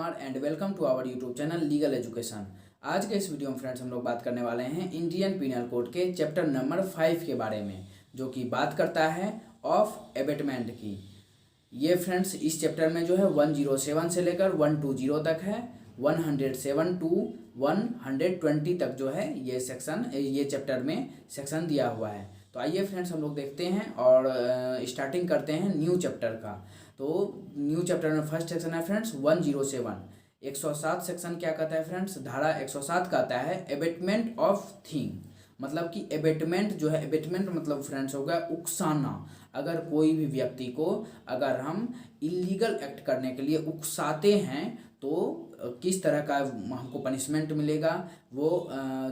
Kumar and welcome to our YouTube channel legal education. आज के इस वीडियो में फ्रेंड्स हम लोग बात करने वाले हैं इंडियन पिनल कोड के चैप्टर नंबर 5 के बारे में, जो कि बात करता है ऑफ एबेटमेंट की। ये फ्रेंड्स इस चैप्टर में जो है 107 से लेकर 120 तक है, 107 टू 120 तक जो है ये चैप्टर में सेक्शन दिया हुआ है। तो आइए फ्रेंड्स हम लोग देखते हैं और स्टार्टिंग करते हैं न्यू चैप्टर का। तो न्यू चैप्टर में फर्स्ट सेक्शन है फ्रेंड्स 107। 107 सेक्शन क्या कहता है फ्रेंड्स? धारा 107 कहता है एबेटमेंट ऑफ थिंग, मतलब कि एबेटमेंट जो है, एबेटमेंट मतलब फ्रेंड्स हो गया उकसाना। अगर कोई भी व्यक्ति को अगर हम इलीगल एक्ट करने के लिए उकसाते हैं तो किस तरह का हमको पनिशमेंट मिलेगा, वो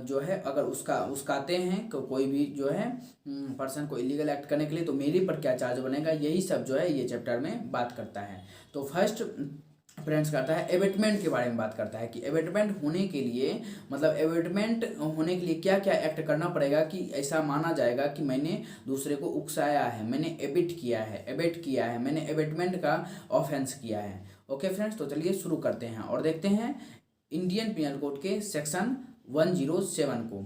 जो है अगर उकसाते हैं कोई भी जो है पर्सन को इलीगल एक्ट करने के लिए तो मेरे पर क्या चार्ज बनेगा, यही सब जो है ये चैप्टर में बात करता है। तो फर्स्ट फ्रेंड्स करता है एबेटमेंट के बारे में बात करता है कि एबेटमेंट होने के लिए, मतलब एबेटमेंट होने के लिए क्या क्या एक्ट करना पड़ेगा कि ऐसा माना जाएगा कि मैंने दूसरे को उकसाया है, मैंने एबिट किया है, मैंने एबेटमेंट का ऑफेंस किया है। ओके फ्रेंड्स, तो चलिए शुरू करते हैं और देखते हैं इंडियन पिनल कोड के सेक्शन 107 को।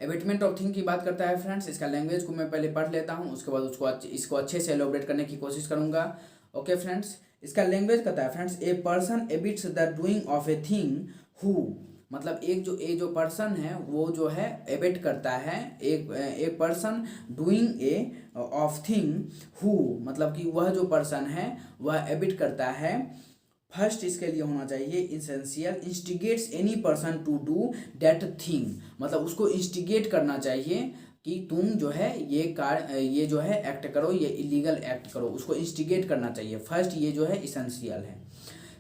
एबेटमेंट ऑफ थिंग की बात करता है फ्रेंड्स। इसका लैंग्वेज को मैं पहले पढ़ लेता हूँ, उसके बाद इसको अच्छे से एलोबरेट करने की कोशिश करूँगा। ओके फ्रेंड्स, इसका लैंग्वेज कहता है friends a person Abids the doing of a thing who, मतलब एक जो पर्सन है वो जो है एबिट करता है, एक person doing a of thing who, मतलब कि वह जो पर्सन है वह एबिट करता है। फर्स्ट इसके लिए होना चाहिए essential, instigates any person to do that thing, मतलब उसको इंस्टिगेट करना चाहिए कि तुम जो है ये जो है एक्ट करो, ये इलीगल एक्ट करो, उसको इंस्टिगेट करना चाहिए। फर्स्ट ये जो है इसेंशियल है।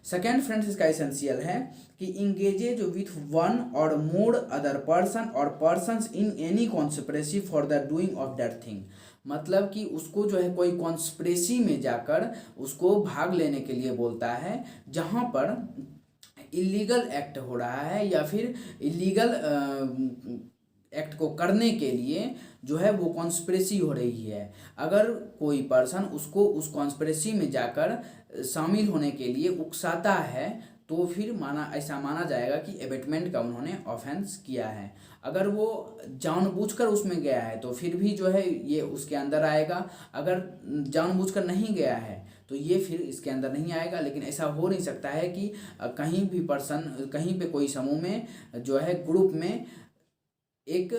सेकेंड फ्रेंड्स इसका इसेंशियल है कि इंगेजेज विथ वन और मोर अदर पर्सन और persons in any conspiracy for the doing of that thing, मतलब कि उसको जो है कोई कॉन्स्पिरेसी में जाकर उसको भाग लेने के लिए बोलता है, जहाँ पर इलीगल एक्ट हो रहा है या फिर इलीगल एक्ट को करने के लिए जो है वो कॉन्स्पिरेसी हो रही है। अगर कोई पर्सन उसको उस कॉन्स्पिरेसी में जाकर शामिल होने के लिए उकसाता है तो फिर ऐसा माना जाएगा कि एबेटमेंट का उन्होंने ऑफेंस किया है। अगर वो जानबूझकर उसमें गया है तो फिर भी जो है ये उसके अंदर आएगा, अगर जानबूझकर नहीं गया है तो ये फिर इसके अंदर नहीं आएगा। लेकिन ऐसा हो नहीं सकता है कि कहीं भी पर्सन, कहीं पे कोई समूह में जो है ग्रुप में एक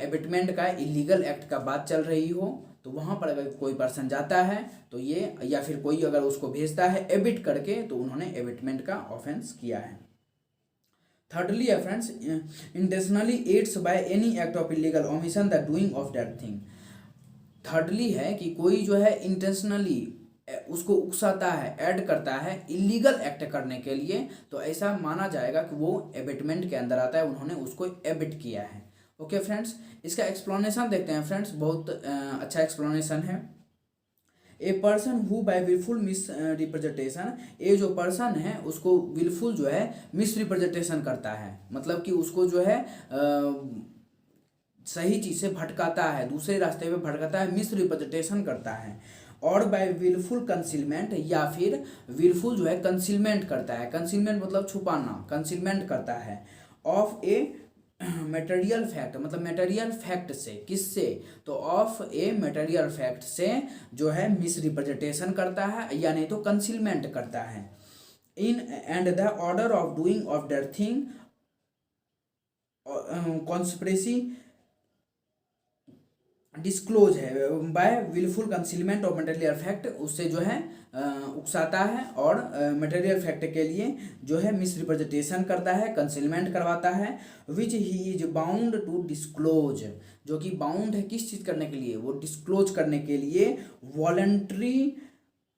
एबेटमेंट का इलीगल एक्ट का बात चल रही हो तो वहाँ पर अगर कोई पर्सन जाता है तो ये, या फिर कोई अगर उसको भेजता है एबिट करके, तो उन्होंने एबिटमेंट का ऑफेंस किया है। थर्डली है friends intentionally aids by any act of illegal omission the doing of that thing. Thirdly है कि कोई जो है इंटेंशनली उसको उकसाता है, ऐड करता है इलीगल एक्ट करने के लिए, तो ऐसा माना जाएगा कि वो एबेटमेंट के अंदर आता है, उन्होंने उसको एबिट किया है। ओके फ्रेंड्स, इसका एक्सप्लेनेशन देखते हैं फ्रेंड्स, बहुत अच्छा एक्सप्लेनेशन है। A person who by wilful misrepresentation, ये जो पर्सन है उसको विलफुल जो है मिस रिप्रेजेंटेशन करता है, मतलब कि उसको जो है सही चीज़ से भटकाता है, दूसरे रास्ते पे भटकाता है, मिस रिप्रेजेंटेशन करता है। और बाय विलफुल कंसीलमेंट, या फिर विलफुल जो है कंसीलमेंट करता है, कंसीलमेंट मतलब छुपाना, कंसीलमेंट करता है ऑफ ए मटेरियल फैक्ट, मतलब मटेरियल फैक्ट से, किससे? तो ऑफ ए मटेरियल फैक्ट से जो है मिस रिप्रेजेंटेशन करता है या नहीं तो कंसीलमेंट करता है। In and the order of doing of that thing conspiracy disclose है by wilful concealment of material fact, उससे जो है उकसाता है और मटेरियल फैक्ट के लिए जो है मिस रिप्रेजेंटेशन करता है, कंसीलमेंट करवाता है। Which he is bound to disclose, जो कि बाउंड है किस चीज़ करने के लिए? वो डिस्क्लोज करने के लिए voluntary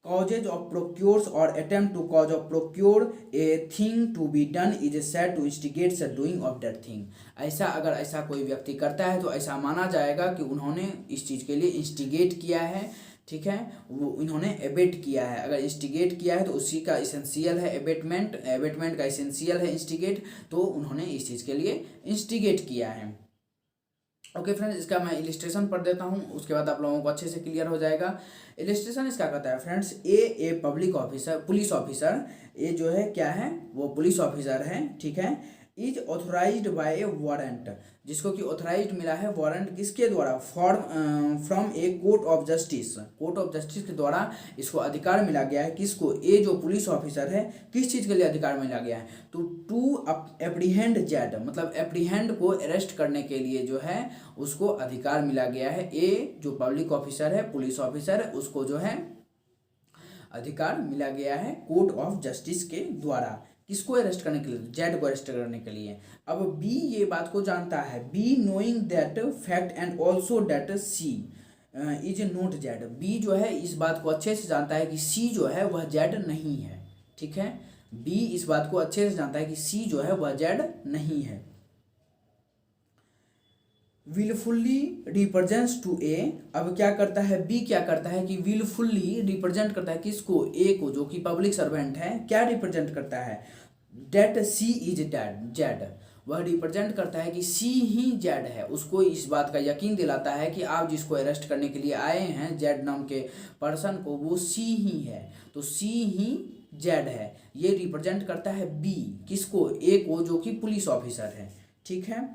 causes of procures or attempt to cause of procure a thing to be done is said to instigate the doing of that thing। अगर ऐसा कोई व्यक्ति करता है तो ऐसा माना जाएगा कि उन्होंने इस चीज़ के लिए इंस्टिगेट किया है, ठीक है, वो इन्होंने एबेट किया है। अगर इंस्टिगेट किया है तो उसी का इसेंशियल है एबेटमेंट का इसेंशियल है इंस्टिगेट, तो उन्होंने इस चीज़ के लिए इंस्टिगेट किया है। ओके फ्रेंड्स, इसका मैं इलिस्ट्रेशन पढ़ देता हूँ, उसके बाद आप लोगों को अच्छे से क्लियर हो जाएगा। इलिस्ट्रेशन इसका कहता है friends, a public officer, police officer, ये जो है क्या है, वो पुलिस ऑफिसर है, ठीक है। Is authorized by a warrant, जिसको कि ऑथोराइज्ड मिला है वारंट किसके द्वारा, from a court of justice, court of justice के द्वारा इसको अधिकार मिला गया है। किसको, ये जो पुलिस ऑफिसर है, किस चीज़ के लिए अधिकार मिला गया है, तो टू एप्रीहेंड जेड, मतलब एप्रीहेंड को अरेस्ट करने के लिए जो है उसको अधिकार मिला गया है। ये जो पब्लिक ऑफिसर है, पुलिस ऑफिसर है, उसको जो है अधिकार मिला गया है कोर्ट ऑफ जस्टिस के द्वारा। किसको अरेस्ट करने के लिए, जेड को अरेस्ट करने के लिए। अब बी ये बात को जानता है, B knowing that fact and also that C is not Z, B जो है इस बात को अच्छे से जानता है कि सी जो है वह जेड नहीं है, ठीक है। बी इस बात को अच्छे से जानता है कि सी जो है वह जेड नहीं है। विलफुल्ली रिप्रेजेंट्स टू ए, अब क्या करता है, बी क्या करता है कि विलफुल्ली रिप्रेजेंट करता है किसको, ए को, जो कि पब्लिक सर्वेंट है, क्या रिप्रेजेंट करता है, डेट सी इज जेड, वह रिप्रेजेंट करता है कि सी ही जेड है। उसको इस बात का यकीन दिलाता है कि आप जिसको अरेस्ट करने के लिए आए हैं, जेड नाम के पर्सन को, वो सी ही है, तो सी ही जेड है। ये रिप्रेजेंट करता है बी, किसको, ए को, जो कि पुलिस ऑफिसर है, ठीक है।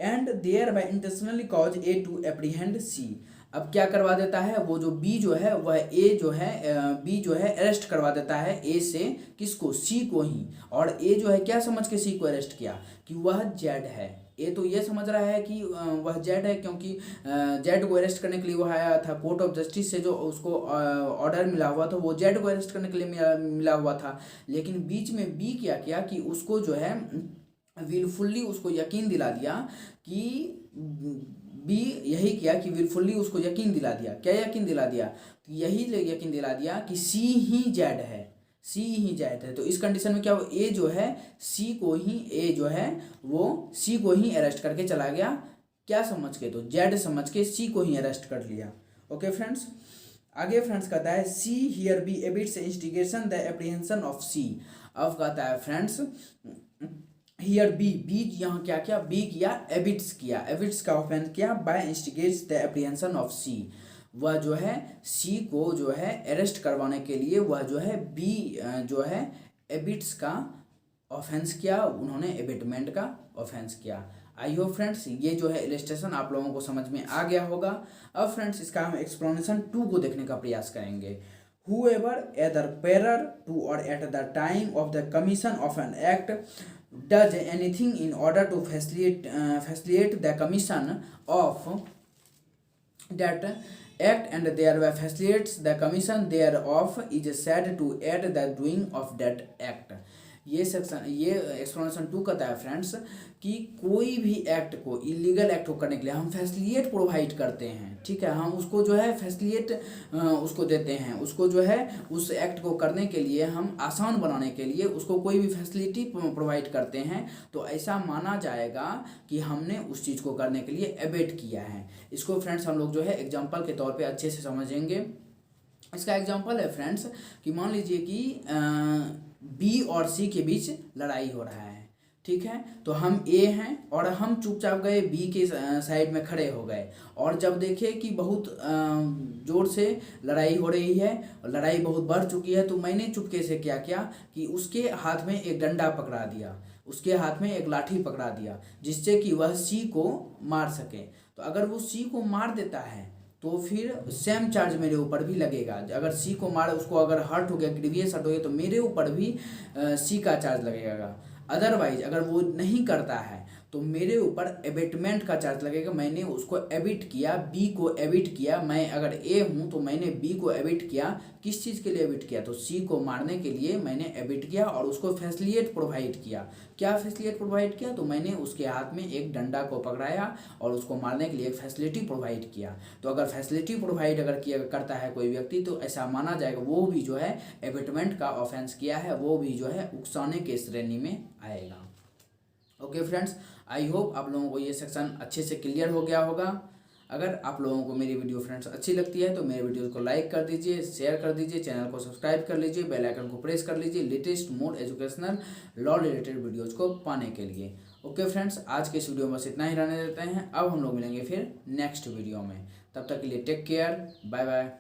And thereby intentionally cause A to apprehend C, अब क्या करवा देता है, वो जो बी जो है वह ए जो है, बी जो है अरेस्ट करवा देता है ए से, किसको, सी को ही। और ए जो है क्या समझ के सी को अरेस्ट किया, कि वह जेड है। ए तो ये समझ रहा है कि वह जेड है, क्योंकि जेड को अरेस्ट करने के लिए वह आया था कोर्ट ऑफ जस्टिस से, जो उसको ऑर्डर मिला हुआ था वो जेड को अरेस्ट करने के लिए मिला हुआ था। लेकिन बीच में बी क्या किया कि उसको जो है विलफुल्ली उसको यकीन दिला दिया कि, बी यही किया कि विलफुल्ली उसको यकीन दिला दिया, क्या यकीन दिला दिया, यही यकीन दिला दिया कि सी ही जेड है, सी ही जेड है। तो इस कंडीशन में क्या हो, ए जो है सी को ही, ए जो है वो सी को ही अरेस्ट करके चला गया, क्या समझ के, तो जेड समझ के सी को ही अरेस्ट कर लिया। ओके फ्रेंड्स, आगे फ्रेंड्स कहता है C here B abets instigation the apprehension of C. अब कहता है फ्रेंड्स, हियर बी, बी यहाँ क्या किया, बी किया एबिट्स किया, एबिट्स का ऑफेंस किया, by instigates the apprehension of C, वह जो है सी को जो है अरेस्ट करवाने के लिए वह जो है बी जो है एबिट्स का ऑफेंस किया, उन्होंने एबिटमेंट का ऑफेंस किया। आई होप फ्रेंड्स ये जो है इलस्ट्रेशन आप लोगों को समझ में आ गया होगा। अब फ्रेंड्स इसका हम एक्सप्लेनेशन 2 को देखने का प्रयास करेंगे। Whoever either prior to or at the time of the commission of an act does anything in order to facilitate the commission of that act and thereby facilitates the commission thereof is said to aid the doing of that act। ये section, ये explanation 2 कहता है friends कि कोई भी act को, illegal act को करने के लिए हम फैसिलिटेट प्रोवाइड करते हैं, ठीक है, हम उसको जो है फैसिलिटेट उसको देते हैं, उसको जो है उस एक्ट को करने के लिए हम आसान बनाने के लिए उसको कोई भी फैसिलिटी प्रोवाइड करते हैं, तो ऐसा माना जाएगा कि हमने उस चीज़ को करने के लिए एबेट किया है। इसको फ्रेंड्स हम लोग जो है एग्जाम्पल के तौर पर अच्छे से समझेंगे। इसका एग्जाम्पल है फ्रेंड्स कि मान लीजिए कि बी और सी के बीच लड़ाई हो रहा है, ठीक है, तो हम ए हैं और हम चुपचाप गए बी के साइड में खड़े हो गए, और जब देखे कि बहुत ज़ोर से लड़ाई हो रही है और लड़ाई बहुत बढ़ चुकी है, तो मैंने चुपके से क्या किया कि उसके हाथ में एक डंडा पकड़ा दिया, उसके हाथ में एक लाठी पकड़ा दिया, जिससे कि वह सी को मार सके। तो अगर वो सी को मार देता है तो फिर सेम चार्ज मेरे ऊपर भी लगेगा। अगर सी को मार, उसको अगर हर्ट हो गया, ग्रीवियस हर्ट हो गया, तो मेरे ऊपर भी सी का चार्ज लगेगा। अदरवाइज अगर वो नहीं करता है तो मेरे ऊपर एबिटमेंट का चार्ज लगेगा। मैंने उसको एबिट किया, बी को एबिट किया। मैं अगर ए हूँ तो मैंने बी को एबिट किया, किस चीज़ के लिए एबिट किया, तो सी को मारने के लिए मैंने एबिट किया और उसको फैसिलिटेट प्रोवाइड किया। क्या फैसिलिटेट प्रोवाइड किया, तो मैंने उसके हाथ में एक डंडा को पकड़ाया और उसको मारने के लिए एक फैसिलिटी प्रोवाइड किया। तो अगर फैसिलिटी प्रोवाइड अगर किया करता है कोई व्यक्ति, तो ऐसा माना जाएगा वो भी जो है एबिटमेंट का ऑफेंस किया है, वो भी जो है उकसाने के श्रेणी में आएगा। ओके फ्रेंड्स, आई होप आप लोगों को ये सेक्शन अच्छे से क्लियर हो गया होगा। अगर आप लोगों को मेरी वीडियो फ्रेंड्स अच्छी लगती है तो मेरे वीडियो को लाइक कर दीजिए, शेयर कर दीजिए, चैनल को सब्सक्राइब कर लीजिए, बेल आइकन को प्रेस कर लीजिए लेटेस्ट मोर एजुकेशनल लॉ रिलेटेड वीडियोज़ को पाने के लिए। ओके फ्रेंड्स, आज के इस वीडियो में बस इतना ही रहने देते हैं। अब हम लोग मिलेंगे फिर नेक्स्ट वीडियो में। तब तक के लिए टेक केयर, बाय बाय।